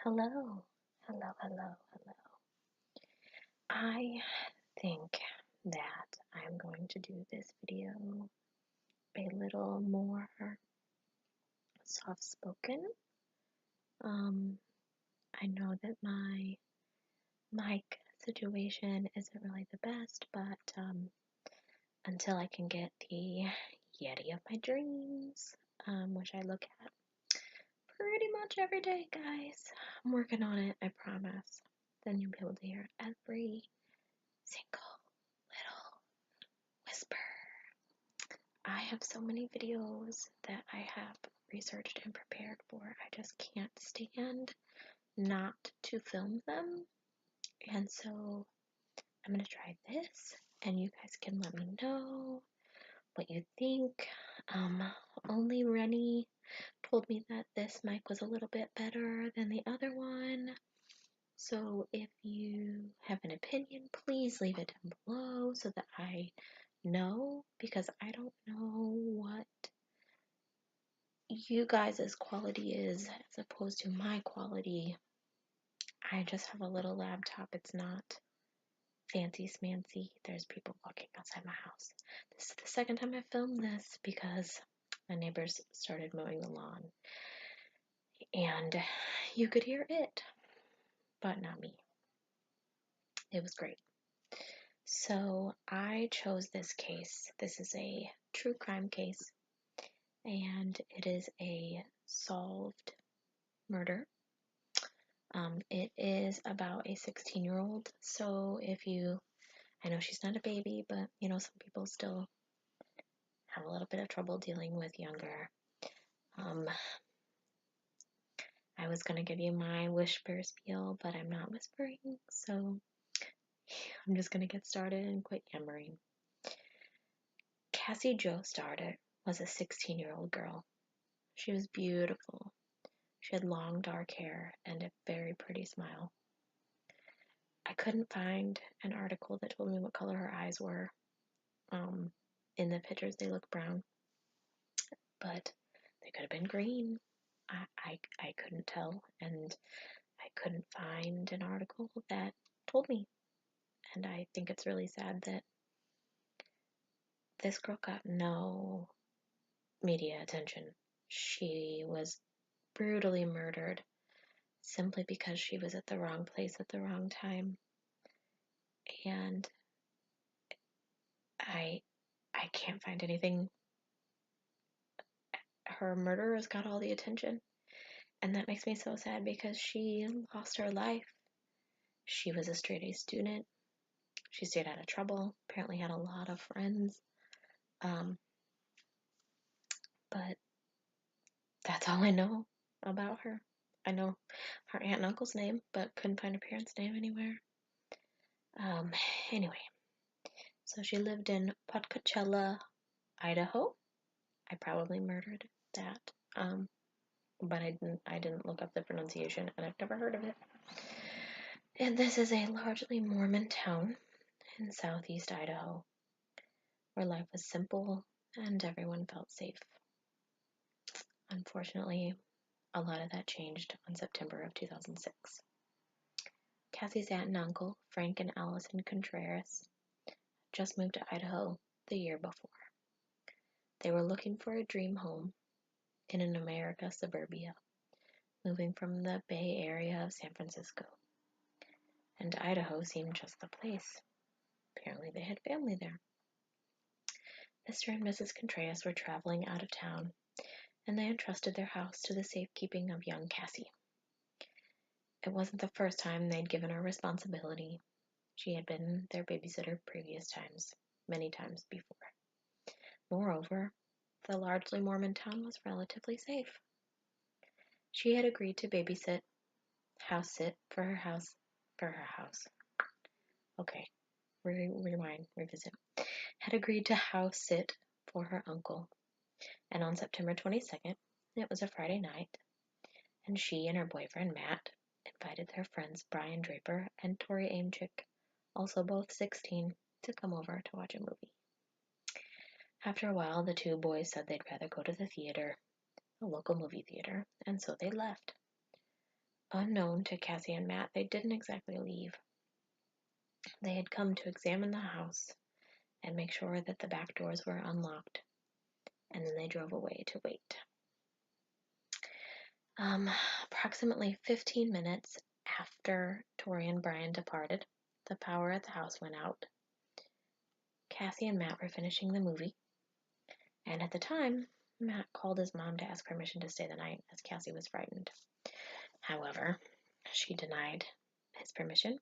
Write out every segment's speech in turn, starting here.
Hello, hello, hello, hello. I think that I'm going to do this video a little more soft spoken. I know that my mic situation isn't really the best, but until I can get the Yeti of my dreams, which I look at pretty much every day, guys. I'm working on it, I promise. Then you'll be able to hear every single little whisper. I have so many videos that I have researched and prepared for. I just can't stand not to film them. And so I'm going to try this, and you guys can let me know what you think. Only Rennie told me that this mic was a little bit better than the other one. So if you have an opinion, please leave it down below so that I know, because I don't know what you guys' quality is as opposed to my quality. I just have a little laptop. It's not fancy smancy. There's people walking outside my house. This is the second time I filmed this because my neighbors started mowing the lawn. And you could hear it, but not me. It was great. So I chose this case. This is a true crime case, and it is a solved murder. It is about a 16-year-old. So I know she's not a baby, but some people still have a little bit of trouble dealing with younger. I was going to give you my whisper spiel, but I'm not whispering, so I'm just going to get started and quit yammering. Cassie Jo Stoddard was a 16-year-old girl. She was beautiful. She had long dark hair and a very pretty smile. I couldn't find an article that told me what color her eyes were. In the pictures, they look brown, but they could have been green. I couldn't tell, and I couldn't find an article that told me. And I think it's really sad that this girl got no media attention. She was brutally murdered simply because she was at the wrong place at the wrong time. And I can't find anything. Her murderers got all the attention, and that makes me so sad because she lost her life. She was a straight A student. She stayed out of trouble, apparently had a lot of friends. But that's all I know about her. I know her aunt and uncle's name, but couldn't find her parents' name anywhere. Anyway, so she lived in Pocatello, Idaho. I probably murdered that, but I didn't look up the pronunciation, and I've never heard of it. And this is a largely Mormon town in southeast Idaho, where life was simple and everyone felt safe. Unfortunately, a lot of that changed on September of 2006. Cassie's aunt and uncle, Frank and Allison Contreras, just moved to Idaho the year before. They were looking for a dream home in an America suburbia, moving from the Bay Area of San Francisco. And Idaho seemed just the place. Apparently they had family there. Mr. and Mrs. Contreras were traveling out of town, and they entrusted their house to the safekeeping of young Cassie. It wasn't the first time they'd given her responsibility. She had been their babysitter previous times, many times before. Moreover, the largely Mormon town was relatively safe. She had agreed to house sit for her house. Okay, rewind, revisit. Had agreed to house sit for her uncle. And on September 22nd, it was a Friday night, and she and her boyfriend Matt invited their friends Brian Draper and Tori Aimchick, also both 16, to come over to watch a movie. After a while, the two boys said they'd rather go to the theater, a local movie theater, and so they left. Unknown to Cassie and Matt, they didn't exactly leave. They had come to examine the house and make sure that the back doors were unlocked, and then they drove away to wait. Approximately 15 minutes after Tori and Brian departed, the power at the house went out. Cassie and Matt were finishing the movie, and at the time, Matt called his mom to ask permission to stay the night as Cassie was frightened. However, she denied his permission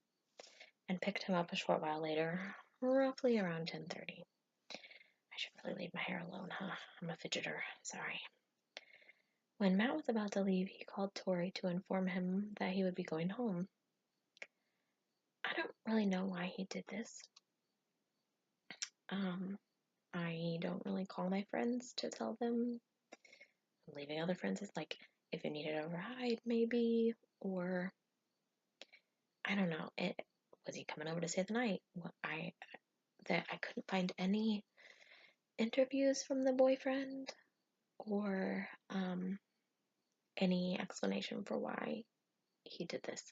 and picked him up a short while later, roughly around 10:30. I should really leave my hair alone, huh? I'm a fidgeter. Sorry. When Matt was about to leave, he called Tori to inform him that he would be going home. I don't really know why he did this. I don't really call my friends to tell them I'm leaving. Other friends is like, if you needed a ride, maybe, or I don't know. Was he coming over to stay the night? I couldn't find any interviews from the boyfriend or any explanation for why he did this.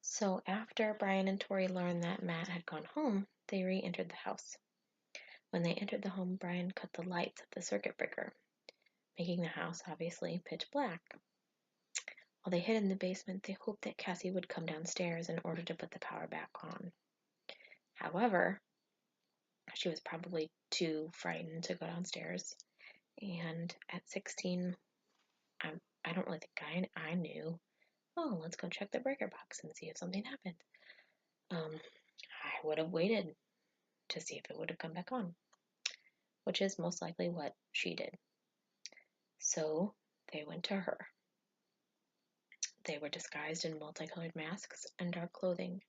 So after Brian and Tori learned that Matt had gone home, they re-entered the house. When they entered the home, Brian cut the lights of the circuit breaker, making the house obviously pitch black. While they hid in the basement, they hoped that Cassie would come downstairs in order to put the power back on. However, she was probably too frightened to go downstairs, and at 16, I don't really think I knew, oh, let's go check the breaker box and see if something happened. I would have waited to see if it would have come back on, which is most likely what she did. So they went to her. They were disguised in multicolored masks and dark clothing.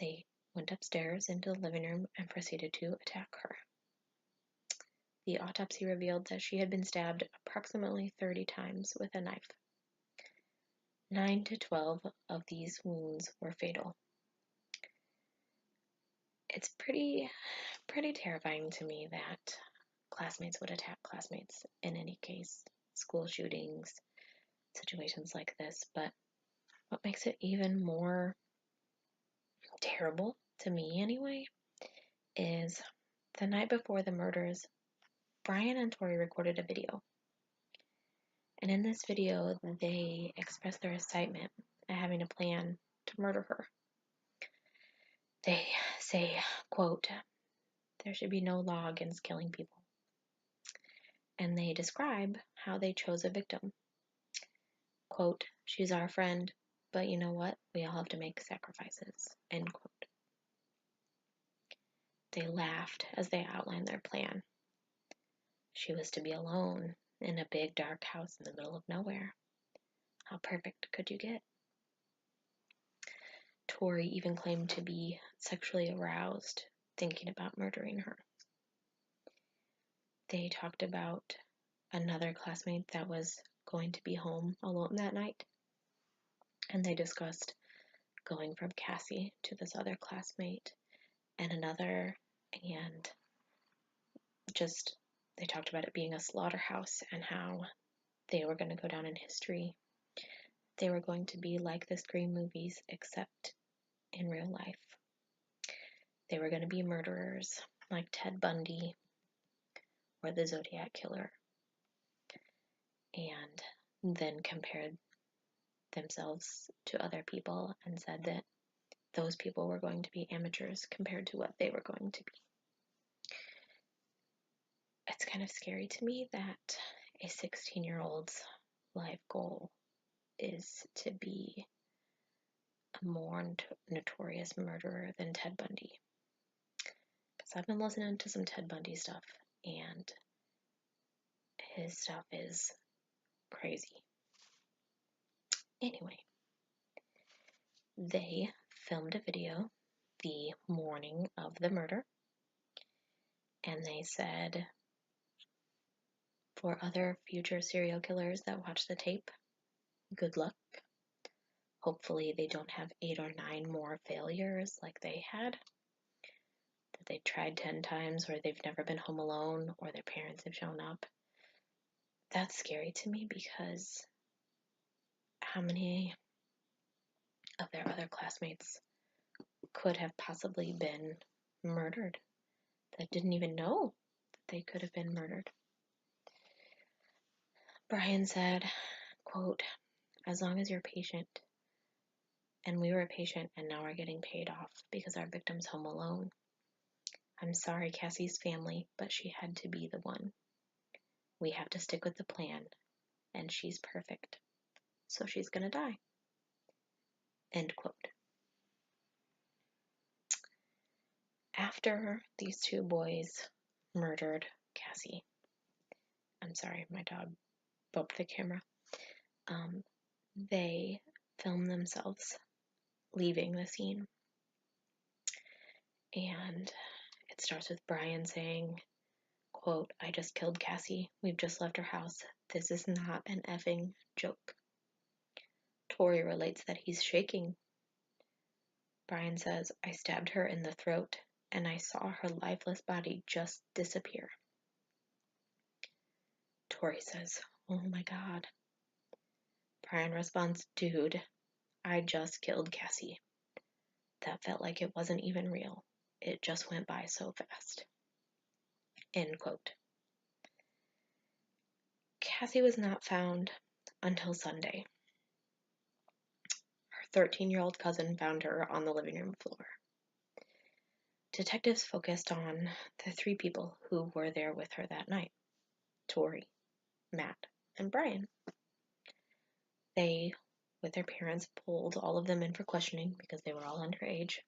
They went upstairs into the living room and proceeded to attack her. The autopsy revealed that she had been stabbed approximately 30 times with a knife. 9 to 12 of these wounds were fatal. It's pretty terrifying to me that classmates would attack classmates in any case, school shootings, situations like this. But what makes it even more terrible, to me anyway, is the night before the murders, Brian and Tori recorded a video. And in this video, they express their excitement at having a plan to murder her. They say, quote, "There should be no law against killing people." And they describe how they chose a victim. Quote, "She's our friend, but you know what? We all have to make sacrifices." End quote. They laughed as they outlined their plan. She was to be alone in a big dark house in the middle of nowhere. How perfect could you get? Tori even claimed to be sexually aroused thinking about murdering her. They talked about another classmate that was going to be home alone that night, and they discussed going from Cassie to this other classmate and another, and just they talked about it being a slaughterhouse and how they were going to go down in history. They were going to be like the Scream movies, except in real life. They were going to be murderers like Ted Bundy or the Zodiac Killer, and then compared themselves to other people and said that those people were going to be amateurs compared to what they were going to be. It's kind of scary to me that a 16-year-old's life goal is to be a more notorious murderer than Ted Bundy. Because I've been listening to some Ted Bundy stuff, and his stuff is crazy. Anyway, they filmed a video the morning of the murder, and they said, for other future serial killers that watch the tape, good luck. Hopefully they don't have 8 or 9 more failures like they had, that they've tried 10 times, or they've never been home alone, or their parents have shown up. That's scary to me because how many of their other classmates could have possibly been murdered that didn't even know that they could have been murdered. Brian said, quote, "As long as you're patient, and we were patient and now we're getting paid off because our victim's home alone. I'm sorry, Cassie's family, but she had to be the one. We have to stick with the plan, and she's perfect, so she's gonna die." End quote. After these two boys murdered Cassie, I'm sorry, my dog bumped the camera. They filmed themselves leaving the scene. And it starts with Brian saying, quote, "I just killed Cassie. We've just left her house. This is not an effing joke." Tori relates that he's shaking. Brian says, "I stabbed her in the throat and I saw her lifeless body just disappear." Tori says, "Oh my God." Brian responds, "Dude, I just killed Cassie. That felt like it wasn't even real. It just went by so fast." End quote. Cassie was not found until Sunday. Her 13-year-old cousin found her on the living room floor. Detectives focused on the three people who were there with her that night: Tori, Matt, and Brian. They, with their parents, pulled all of them in for questioning because they were all underage,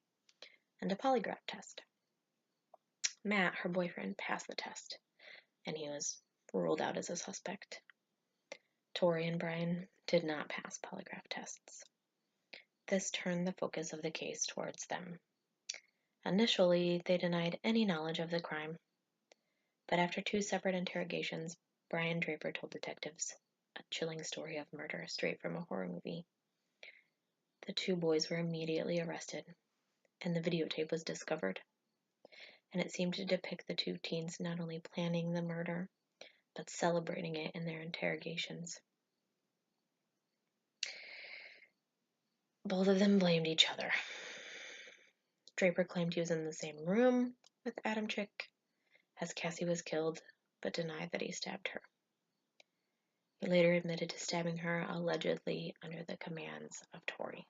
and a polygraph test. Matt, her boyfriend, passed the test, and he was ruled out as a suspect. Tori and Brian did not pass polygraph tests. This turned the focus of the case towards them. Initially, they denied any knowledge of the crime, but after two separate interrogations, Brian Draper told detectives a chilling story of murder straight from a horror movie. The two boys were immediately arrested, and the videotape was discovered, and it seemed to depict the two teens not only planning the murder, but celebrating it in their interrogations. Both of them blamed each other. Draper claimed he was in the same room with Adam Chick as Cassie was killed, but denied that he stabbed her. He later admitted to stabbing her, allegedly under the commands of Tori.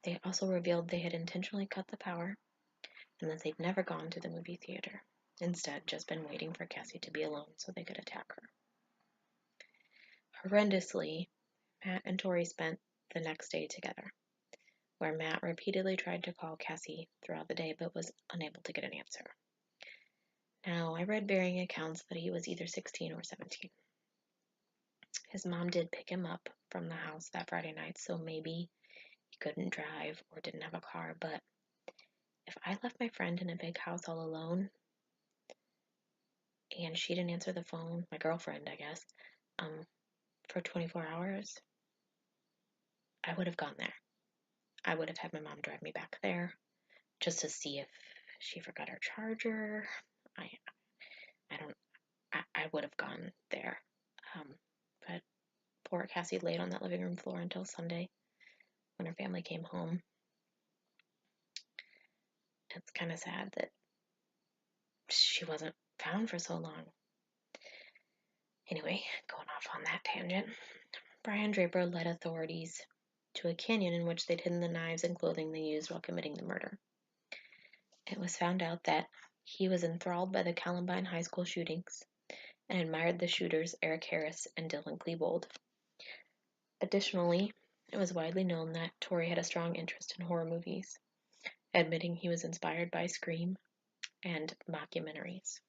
They also revealed they had intentionally cut the power and that they'd never gone to the movie theater, instead just been waiting for Cassie to be alone so they could attack her. Horrendously, Matt and Tori spent the next day together, where Matt repeatedly tried to call Cassie throughout the day but was unable to get an answer. Now, I read varying accounts that he was either 16 or 17. His mom did pick him up from the house that Friday night, so maybe he couldn't drive or didn't have a car, but if I left my friend in a big house all alone and she didn't answer the phone, my girlfriend, I guess, for 24 hours, I would have gone there. I would have had my mom drive me back there just to see if she forgot her charger. I would have gone there. But poor Cassie laid on that living room floor until Sunday when her family came home. It's kind of sad that she wasn't found for so long. Anyway, going off on that tangent, Brian Draper led authorities to a canyon in which they'd hidden the knives and clothing they used while committing the murder. It was found out that he was enthralled by the Columbine High School shootings and admired the shooters Eric Harris and Dylan Klebold. Additionally, it was widely known that Tori had a strong interest in horror movies, admitting he was inspired by Scream and mockumentaries.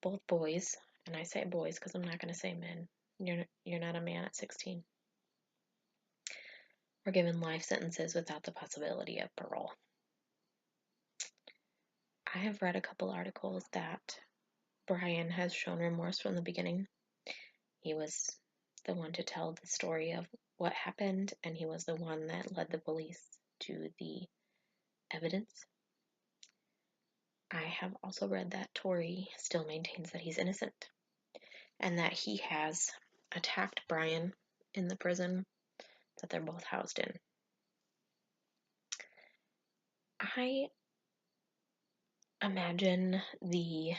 Both boys, and I say boys because I'm not going to say men, you're not a man at 16, were given life sentences without the possibility of parole. I have read a couple articles that Brian has shown remorse from the beginning. He was the one to tell the story of what happened, and he was the one that led the police to the evidence. I have also read that Tori still maintains that he's innocent and that he has attacked Brian in the prison that they're both housed in. I imagine the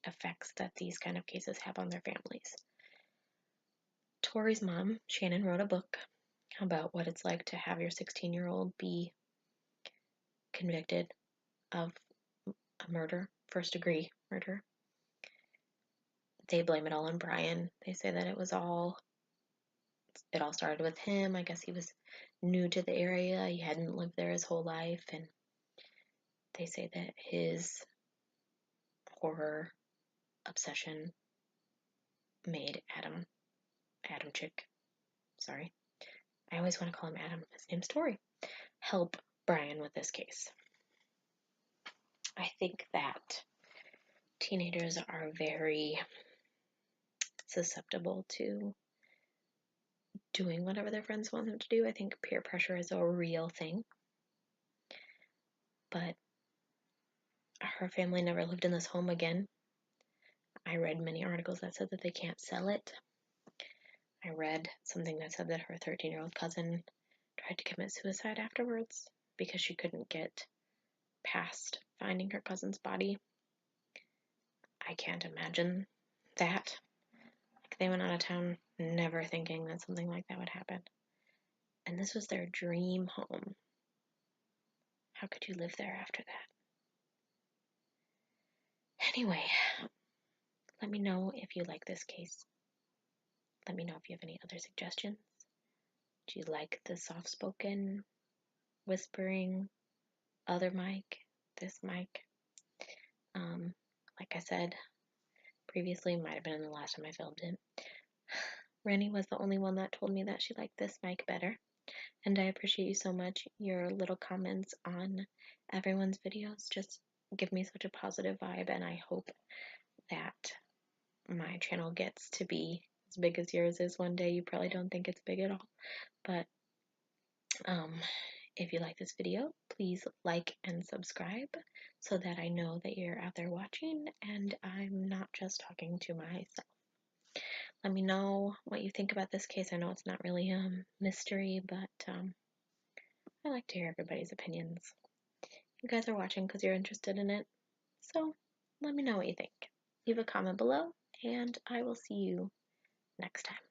effects that these kind of cases have on their families. Tori's mom, Shannon, wrote a book about what it's like to have your 16-year-old be convicted of a murder, first-degree murder. They blame it all on Brian. They say that it all started with him. I guess he was new to the area. He hadn't lived there his whole life, and they say that his horror obsession made Adam Chick, sorry, I always want to call him Adam, his name's Tori, help Brian with this case. I think that teenagers are very susceptible to doing whatever their friends want them to do. I think peer pressure is a real thing. But her family never lived in this home again. I read many articles that said that they can't sell it. I read something that said that her 13-year-old cousin tried to commit suicide afterwards because she couldn't get past finding her cousin's body. I can't imagine that. Like, they went out of town never thinking that something like that would happen. And this was their dream home. How could you live there after that? Anyway, let me know if you like this case. Let me know if you have any other suggestions. Do you like the soft-spoken, whispering, other mic, this mic? Like I said previously, might have been the last time I filmed it, Rennie was the only one that told me that she liked this mic better. And I appreciate you so much. Your little comments on everyone's videos just give me such a positive vibe, and I hope that my channel gets to be as big as yours is one day. You probably don't think it's big at all, but if you like this video, please like and subscribe so that I know that you're out there watching and I'm not just talking to myself. Let me know what you think about this case. I know it's not really a mystery, but I like to hear everybody's opinions. You guys are watching because you're interested in it, so let me know what you think. Leave a comment below, and I will see you next time.